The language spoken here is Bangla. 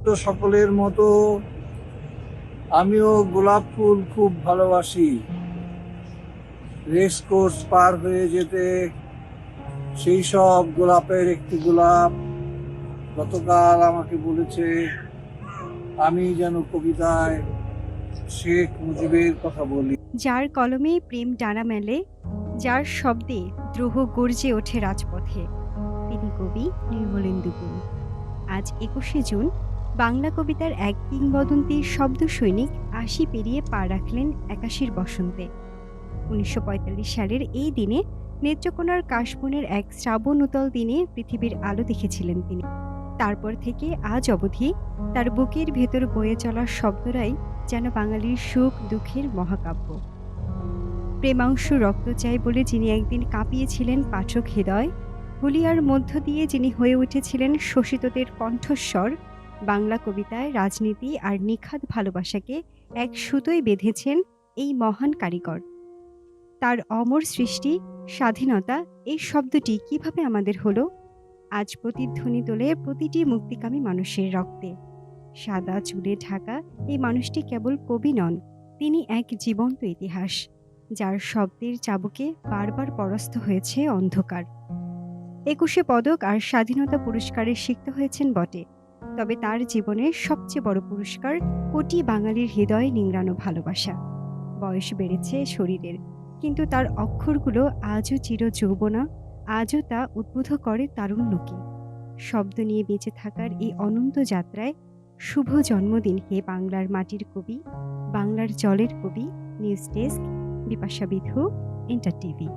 তো সকলের মতো আমিও গোলাপ ফুল খুব ভালোবাসি। রেস কোর্স পার হয়ে যেতে সেই সব গোলাপের একটি গোলাপ গতকাল আমাকে বলেছে আমি যেন কবিতায় শেখ মুজিবের কথা বলি। যার কলমে প্রেম ডানা মেলে, যার শব্দে দ্রোহ গর্জে ওঠে রাজপথে, তিনি কবি নির্মলেন্দু গুণ। আজ ২১শে জুন বাংলা কবিতার এক কিংবদন্তির শব্দ সৈনিক ৮০ পেরিয়ে পা রাখলেন ৮১-র বসন্তে। ১৯৪৫ সালের এই দিনে নেত্রকোনার কাশবনের এক শ্রাবণোতল দিনে পৃথিবীর আলো দেখেছিলেন তিনি। তারপর থেকে আজ অবধি তার বুকের ভেতর বয়ে চলা শব্দরাই যেন বাঙালির সুখ দুঃখের মহাকাব্য। প্রেমাংশু রক্ত চাই বলে যিনি একদিন কাঁপিয়েছিলেন পাঠক হৃদয়, হুলিয়ার মধ্য দিয়ে যিনি হয়ে উঠেছিলেন শোষিতদের কণ্ঠস্বর, বাংলা কবিতায় রাজনীতি আর নিখাদ ভালোবাসাকে এক সুতোয় বেঁধেছেন এই মহান কারিগর। তার অমর সৃষ্টি স্বাধীনতা, এই শব্দটি কিভাবে আমাদের হলো? আজ প্রতিধ্বনি তোলে প্রতিটি মুক্তিকামী মানুষের রক্তে। সাদা চুলে ঢাকা এই মানুষটি কেবল কবি নন, তিনি এক জীবন্ত ইতিহাস, যার শব্দের চাবুকে বারবার পরাস্ত হয়েছে অন্ধকার। ২১শে পদক আর স্বাধীনতা পুরস্কারে সিক্ত হয়েছেন বটে, তবে তার জীবনের সবচেয়ে বড় পুরস্কার কোটি বাঙালির হৃদয় নিংড়ানো ভালোবাসা। বয়স বেড়েছে শরীরের, কিন্তু তার অক্ষরগুলো আজও চির যৌবনা, আজও তা উদ্বুদ্ধ করে তারুণ্যকে। শব্দ নিয়ে বেঁচে থাকার এই অনন্ত যাত্রায় শুভ জন্মদিন হে বাংলার মাটির কবি, বাংলার জলের কবি। নিউজ ডেস্ক, বিপাশা বিধু, এন্টার টিভি।